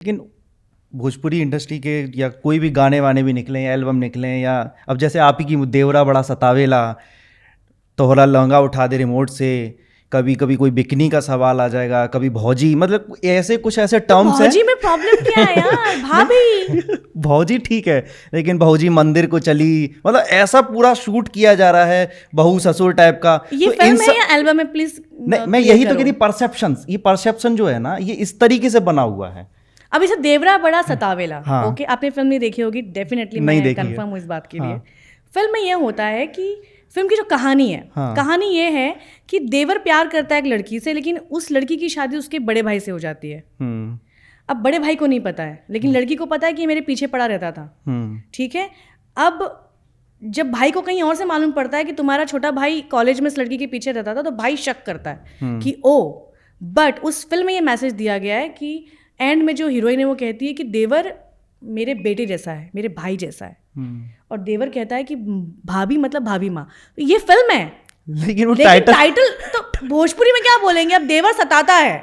लेकिन भोजपुरी इंडस्ट्री के या कोई भी गाने वाने भी निकले या एल्बम निकले, या अब जैसे आप ही की देवरा बड़ा सतावेला, तोहरा लहंगा उठा दे रिमोट से, कभी कभी कोई बिकनी का सवाल आ जाएगा, कभी भौजी, मतलब ऐसे कुछ ऐसे टर्म्स हैं। भौजी में प्रॉब्लम क्या है यार, भाभी भौजी ठीक है, लेकिन भौजी मंदिर को चली, मतलब ऐसा पूरा शूट किया जा रहा है बहू ससुर टाइप का। ये तो फिल्म है या एल्बम है, प्लीज? नहीं, मैं यही तो कह रही, परसेप्शन, ये परसेप्शन जो है ना, ये इस तरीके से बना हुआ है। अब इसे देवरा बड़ा सतावेला, हाँ। ओके, आपने फिल्म नहीं देखी होगी, डेफिनेटली नहीं मैं देखी कंफर्म हूँ इस बात के लिए। हाँ। फिल्म में यह होता है कि फिल्म की जो कहानी है, हाँ। कहानी ये है कि देवर प्यार करता है एक लड़की से, लेकिन उस लड़की की शादी उसके बड़े भाई से हो जाती है। अब बड़े भाई को नहीं पता है, लेकिन लड़की को पता है कि ये मेरे पीछे पड़ा रहता था, ठीक है। अब जब भाई को कहीं और से मालूम पड़ता है कि तुम्हारा छोटा भाई कॉलेज में इस लड़की के पीछे रहता था, तो भाई शक करता है कि ओ, बट उस फिल्म में ये मैसेज दिया गया है कि एंड में जो हीरोइन है वो कहती है कि देवर मेरे बेटे जैसा है, मेरे भाई जैसा है, और देवर कहता है कि भाभी मतलब भाभी माँ। तो ये फिल्म है, लेकिन टाइटल तो भोजपुरी में क्या बोलेंगे? अब देवर सताता है,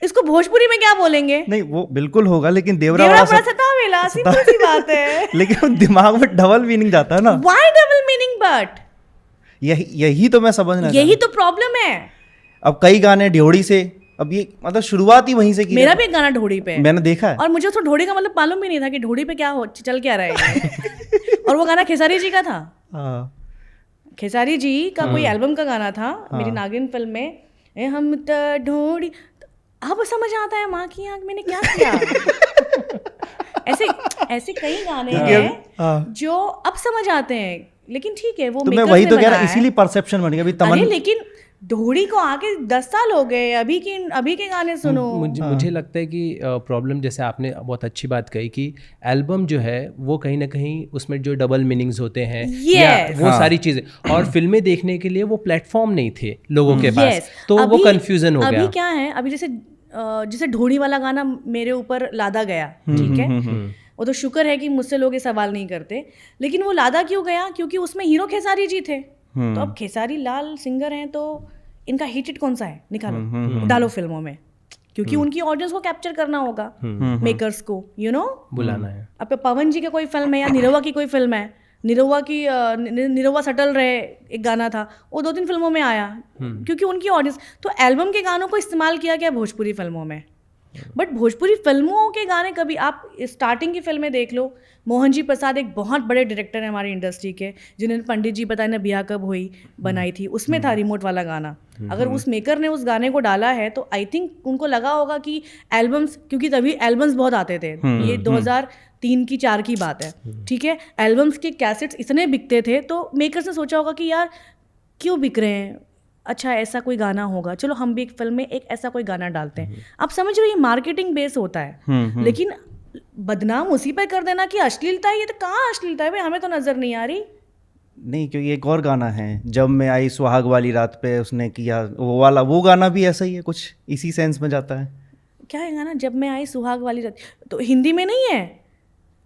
इसको भोजपुरी में क्या बोलेंगे? नहीं, वो बिल्कुल होगा, लेकिन देवरा बड़ा सतावेला, सिंपल सी बात है। लेकिन दिमाग में डबल मीनिंग जाता है ना। Why double meaning? बट यही तो मैं समझना, यही तो प्रॉब्लम है। अब कई गाने ढ्योड़ी से, अब ये मतलब शुरुआत ही वहीं से की। मेरा भी एक गाना ढोड़ी पे है, मैंने देखा है, और मुझे तो ढोड़ी का मतलब मालूम भी नहीं था कि ढोड़ी पे क्या चल क्या रहा है। और वो गाना खेसारी जी का था। खेसारी जी का कोई एल्बम का गाना था, मेरी नागिन फिल्म में, ए हम त ढोड़ी। अब समझ आता है माँ की आंख मैंने क्या किया। ऐसे कई गाने हैं जो अब समझ आते हैं, लेकिन ठीक है, वो तो मैं वही तो कह रहा, इसीलिए परसेप्शन बन गया अभी। अरे लेकिन ढोड़ी को आके 10 साल हो गए, अभी के गाने सुनो। मुझे लगता है कि प्रॉब्लम, जैसे आपने बहुत अच्छी बात कही कि एल्बम जो है वो कहीं ना कहीं उसमें जो डबल मीनिंग्स होते हैं या वो सारी चीज़ें, और फिल्में देखने के लिए वो प्लेटफॉर्म नहीं थे लोगों के पास, तो वो कंफ्यूजन हो गया। अभी क्या है, अभी जैसे ढोड़ी वाला गाना मेरे ऊपर लादा गया, ठीक है, वो तो शुक्र है कि मुझसे लोग ये सवाल नहीं करते, लेकिन वो लादा क्यों गया? क्योंकि उसमें हीरो खेसारी जी थे। तो अब खेसारी लाल सिंगर हैं, तो इनका हिट कौन सा है, निकालो डालो फिल्मों में, क्योंकि उनकी ऑडियंस को कैप्चर करना होगा, मेकर्स को बुलाना है। अब पवन जी की कोई फिल्म है या निरहुआ की कोई फिल्म है, निरहुआ सटल रहे एक गाना था, वो 2-3 फिल्मों में आया, क्योंकि उनकी ऑडियंस। तो एल्बम के गानों को इस्तेमाल किया गया भोजपुरी फिल्मों में, बट भोजपुरी फिल्मों के गाने कभी, आप स्टार्टिंग की फिल्में देख लो, मोहन जी प्रसाद एक बहुत बड़े डायरेक्टर हैं हमारी इंडस्ट्री के, जिन्होंने पंडित जी पता है ना बिया कब हुई बनाई थी, उसमें था रिमोट वाला गाना। अगर उस मेकर ने उस गाने को डाला है तो आई थिंक उनको लगा होगा कि एल्बम्स, क्योंकि तभी एल्बम्स बहुत आते थे, ये 2003 की 4 की बात है, ठीक है, एल्बम्स के कैसेट्स इतने बिकते थे, तो मेकर्स ने सोचा होगा कि यार क्यों बिक रहे हैं, अच्छा ऐसा कोई गाना होगा, चलो हम भी एक फिल्म में एक ऐसा कोई गाना डालते हैं। आप समझ रहे हो, ये मार्केटिंग बेस होता है। लेकिन बदनाम उसी पर कर देना कि अश्लीलता है, ये तो कहाँ अश्लीलता है भाई, हमें तो नजर नहीं आ रही। नहीं, क्योंकि एक और गाना है, जब मैं आई सुहाग वाली रात पे, उसने किया वो वाला, वो गाना भी ऐसा ही है, कुछ इसी सेंस में जाता है। क्या है गाना, जब मैं आई सुहाग वाली रात? तो हिंदी में नहीं है,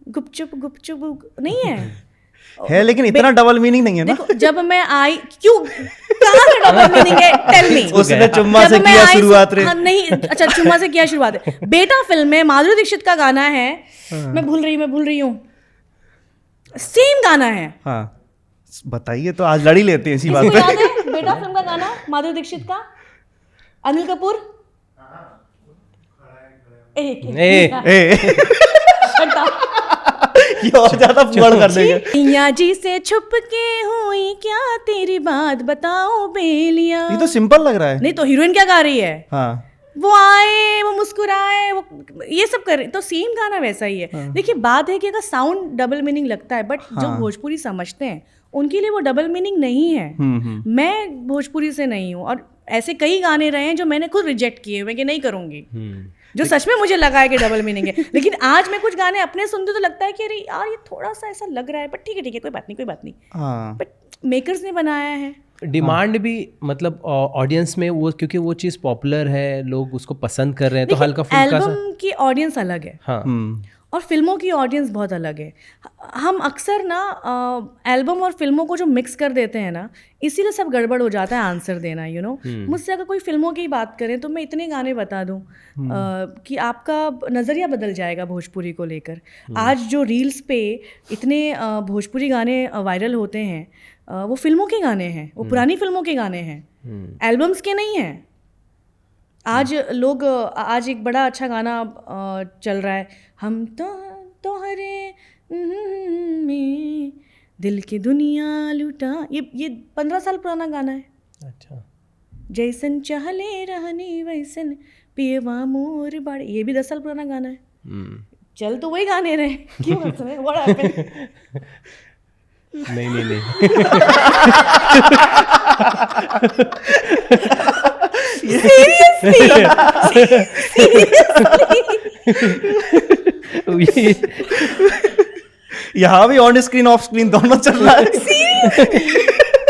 गुपचुप गुपचुप नहीं है, लेकिन इतना डबल मीनिंग नहीं है ना। देखो, जब मैं आई, क्यों, कहाँ से डबल मीनिंग है, टेल मी। उसने चुम्मा से किया शुरुआत रे। नहीं, अच्छा चुम्मा से किया शुरुआत है, बेटा फिल्म में माधुरी दीक्षित का गाना है, मैं भूल रही हूँ, सेम गाना है। हाँ बताइए, तो आज लड़ी लेते हैं इसी बात पे। याद है बेटा फिल्म का गाना माधुरी दीक्षित का, अनिल कपूर? और ज्यादा फुगड़ कर देंगे। मियाँ जी से छुप के हुई क्या तेरी बात बताओ बेलिया। ये तो सिंपल लग रहा है। नहीं तो हीरोइन क्या गा रही है? हाँ, वो आए, वो मुस्कुराए, वो ये सब कर रहे, तो सेम गाना वैसा ही है। हाँ। देखिए बात है कि अगर साउंड डबल मीनिंग लगता है, बट जो भोजपुरी समझते हैं उनके लिए वो डबल मीनिंग नहीं है। मैं भोजपुरी से नहीं हूँ, और ऐसे कई गाने रहे हैं जो मैंने खुद रिजेक्ट किए हुए कि नहीं करूँगी, जो सच में मुझे लगा है कि डबल मीनिंग है। लेकिन आज मैं कुछ गाने अपने सुनते तो लगता है कि अरे यार ये थोड़ा सा ऐसा लग रहा है, बट ठीक है, कोई बात नहीं। बट मेकर्स ने बनाया है। डिमांड भी, मतलब ऑडियंस में वो, क्योंकि वो चीज़ पॉपुलर है, लोग उसको पसंद कर रहे हैं, तो हल्का फुल्का एल्बम की ऑडियंस अलग है। हाँ। और फिल्मों की ऑडियंस बहुत अलग है। हम अक्सर ना एल्बम और फिल्मों को जो मिक्स कर देते हैं ना, इसीलिए सब गड़बड़ हो जाता है आंसर देना, यू नो। मुझसे अगर कोई फिल्मों की बात करें तो मैं इतने गाने बता दूं कि आपका नज़रिया बदल जाएगा भोजपुरी को लेकर। आज जो रील्स पे इतने भोजपुरी गाने वायरल होते हैं वो फिल्मों के गाने हैं, वो पुरानी फिल्मों के गाने हैं, एल्बम्स के नहीं हैं। आज लोग आज एक बड़ा अच्छा गाना चल रहा है, हम तो तोहरे में दिल की दुनिया लुटा, ये 15 साल पुराना गाना है। अच्छा। जैसन चाहले रहनी वैसन पियवा मोर बाड़े, ये भी 10 साल पुराना गाना है। चल तो वही गाने रहे, क्यों हंस रहे? What happened? नहीं यहाँ भी ऑन स्क्रीन ऑफ स्क्रीन दोनों चल रहा है।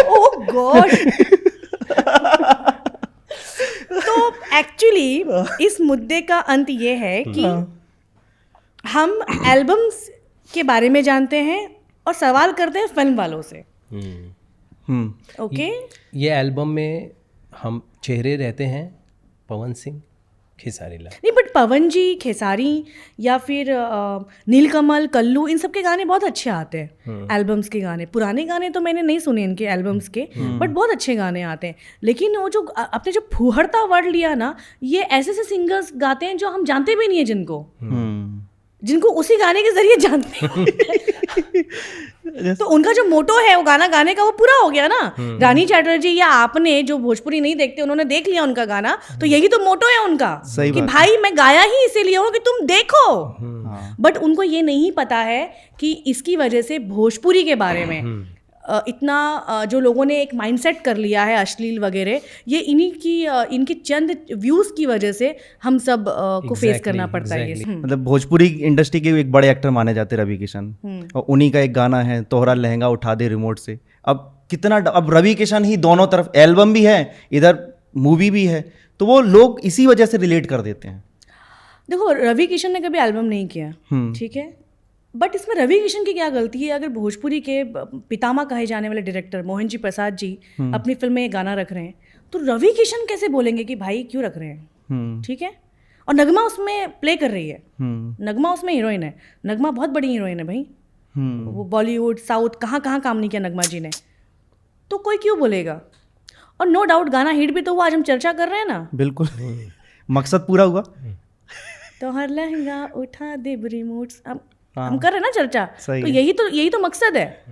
ओह गॉड। तो एक्चुअली इस मुद्दे का अंत ये है कि हम एल्बम्स के बारे में जानते हैं और सवाल करते हैं फिल्म वालों से। ओके, ये एल्बम में हम चेहरे रहते हैं पवन सिंह, खेसारी लाल। नहीं, बट पवन जी, खेसारी या फिर नीलकमल, कल्लू, इन सब के गाने बहुत अच्छे आते हैं। एल्बम्स के गाने, पुराने गाने तो मैंने नहीं सुने इनके एल्बम्स के, बट बहुत अच्छे गाने आते हैं। लेकिन वो जो आपने जो फूहड़ता वर्ड लिया ना, ये ऐसे ऐसे सिंगर्स गाते हैं जो हम जानते भी नहीं है, जिनको उसी गाने के जरिए जानते हैं। तो उनका जो मोटो है वो गाना गाने का, वो पूरा हो गया ना। रानी चैटर्जी या आपने जो भोजपुरी नहीं देखते, उन्होंने देख लिया उनका गाना, तो यही तो मोटो है उनका कि भाई मैं गाया ही इसीलिए हूँ कि तुम देखो। बट उनको ये नहीं पता है कि इसकी वजह से भोजपुरी के बारे में इतना जो लोगों ने एक माइंडसेट कर लिया है अश्लील वगैरह, ये इनकी चंद व्यूज की वजह से हम सब को फेस करना पड़ता है। मतलब भोजपुरी इंडस्ट्री के एक बड़े एक्टर माने जाते हैं रवि किशन, और उन्हीं का एक गाना है तोहरा लहंगा उठा दे रिमोट से। अब रवि किशन ही दोनों तरफ, एल्बम भी है इधर, मूवी भी है, तो वो लोग इसी वजह से रिलेट कर देते हैं। देखो, रवि किशन ने कभी एल्बम नहीं किया, ठीक है, बट इसमें रवि किशन की क्या गलती है? अगर भोजपुरी के पितामह कहे जाने वाले डायरेक्टर मोहन जी प्रसाद जी अपनी फिल्म में गाना रख रहे हैं, तो रवि किशन कैसे बोलेंगे कि भाई क्यों रख रहे हैं? ठीक है। और नगमा उसमें प्ले कर रही है, नगमा उसमें हीरोइन है, नगमा बहुत बड़ी हीरोइन है भाई। वो बॉलीवुड, साउथ, कहाँ कहाँ काम नहीं किया नगमा जी ने, तो कोई क्यों बोलेगा? और नो डाउट गाना हिट भी तो हुआ, आज हम चर्चा कर रहे हैं ना। बिल्कुल, मकसद पूरा हुआ। तो हर लहंगा उठा दे रिमोट्स, हम कर रहे हैं ना चर्चा, तो यही तो मकसद है।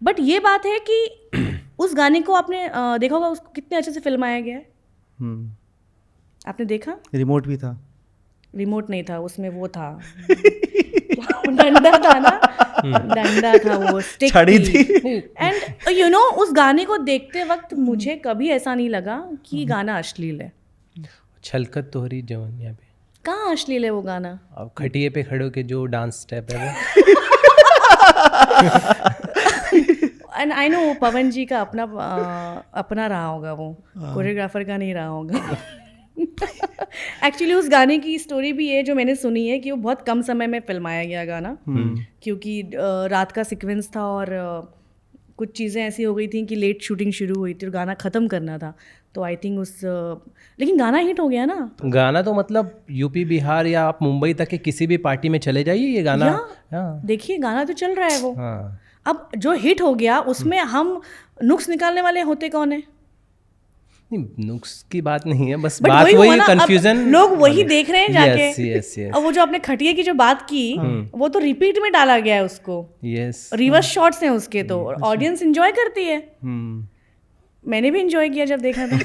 बट ये बात है कि उस गाने को आपने देखा होगा, उसको कितने अच्छे से फिल्माया गया है। आपने देखा? रिमोट भी था। रिमोट नहीं था उसमें, वो था डंडा था ना, डंडा था, वो स्टिक थी। एंड यू नो, उस गाने को देखते वक्त मुझे कभी ऐसा नहीं लगा कि गाना अश्लील है। छलकत तोहरी जवानिया पे कहाँ अश्लील है वो गाना? अब खटिए पे खड़े होके जो डांस स्टेप है वो। एंड आई नो पवन जी का अपना रहा होगा, वो कोरियोग्राफर का नहीं रहा होगा। एक्चुअली उस गाने की स्टोरी भी है जो मैंने सुनी है कि वो बहुत कम समय में फिल्माया गया गाना, क्योंकि रात का सीक्वेंस था और कुछ चीज़ें ऐसी हो गई थी कि लेट शूटिंग शुरू हुई थी और गाना ख़त्म करना था, तो आई थिंक लेकिन गाना हिट हो गया ना। गाना तो मतलब यूपी, बिहार या आप मुंबई तक के किसी भी पार्टी में चले जाइए, ये गाना देखिए, गाना तो चल रहा है वो। अब जो हिट हो गया उसमें हम नुक्स निकालने वाले होते कौन है? नुक्स की बात नहीं है, बस बात वही कंफ्यूजन, लोग वही देख रहे हैं जाके। yes. अब वो जो आपने खटिए की जो बात की, वो तो रिपीट में डाला गया है उसको। रिवर्स शॉट्स हैं उसके, तो ऑडियंस एंजॉय करती है। मैंने भी एंजॉय किया जब देखा था।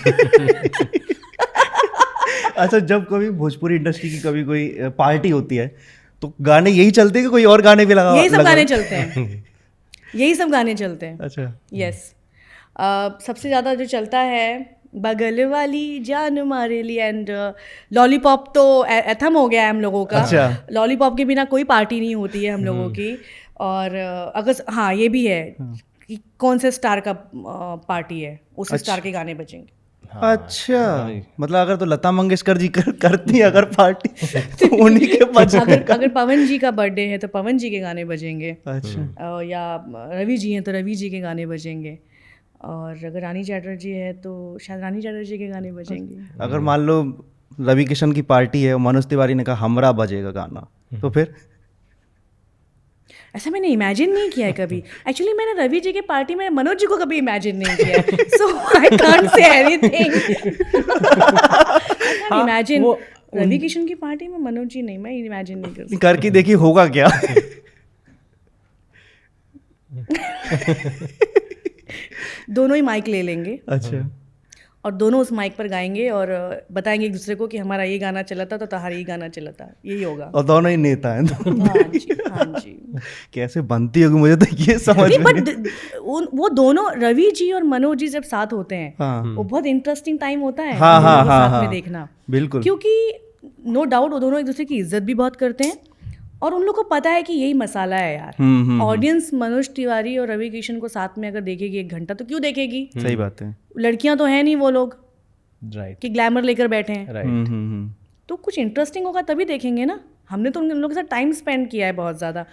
अच्छा, जब कभी भोजपुरी इंडस्ट्री की कभी कोई पार्टी होती है तो गाने यही चलते हैं कि कोई और गाने भी यही सब गाने चलते हैं, यही सब गाने चलते हैं। अच्छा, यस। सबसे ज़्यादा जो चलता है बगल वाली जान मारे ली, एंड लॉलीपॉप तो एथम हो गया है हम लोगों का। अच्छा। लॉलीपॉप के बिना कोई पार्टी नहीं होती है हम लोगों की। और अगर हाँ ये भी है कि कौन से स्टार का पार्टी है, उस स्टार के गाने बजेंगे। अच्छा, मतलब अगर तो लता मंगेशकर जी करती अगर पार्टी तो उन्हीं के बजे। अगर पवन जी का बर्थडे है तो पवन जी के गाने बजेंगे, अच्छा, या रवि जी हैं तो रवि जी के गाने बजेंगे, और अगर रानी चैटर्जी है तो शायद रानी चैटर्जी के गाने बजेंगे। अगर मान लो रवि किशन की पार्टी है और मनोज तिवारी ने कहा हमरा बजेगा गाना, तो फिर ऐसा मैंने इमेजिन नहीं किया है कभी। एक्चुअली मैंने रवि जी की पार्टी में मनोज जी को कभी इमेजिन नहीं किया है, so I can't say anything. Imagine Ravi Kishan की पार्टी में मनोज जी नहीं, मैं इमेजिन नहीं कर सकती। करके देखिए होगा क्या। दोनों ही माइक ले लेंगे अच्छा, और दोनों उस माइक पर गाएंगे और बताएंगे एक दूसरे को कि हमारा ये गाना चला था तो तुम्हारा ये गाना चला था, यही होगा। और दोनों ही नेता हैं तो हाँ जी, हाँ जी। कैसे बनती होगी मुझे तो ये समझ नहीं, में बट वो दोनों रवि जी और मनोज जी जब साथ होते हैं, हाँ। वो बहुत इंटरेस्टिंग टाइम होता है हाँ, उन दोनों हाँ, को हाँ, साथ में हाँ। देखना, बिल्कुल, क्योंकि नो डाउट वो दोनों एक दूसरे की इज्जत भी बहुत करते हैं और उन लोग को पता है कि यही मसाला है यार। ऑडियंस मनोज तिवारी और रवि किशन को साथ में अगर देखेगी 1 घंटा तो क्यों देखेगी? सही बात है। लड़कियां तो है नहीं वो लोग राइट, कि ग्लैमर लेकर बैठे हैं, राइट। तो कुछ इंटरेस्टिंग होगा तभी देखेंगे ना। हमने तो उन लोगों के साथ टाइम स्पेंड किया है बहुत ज़्यादा।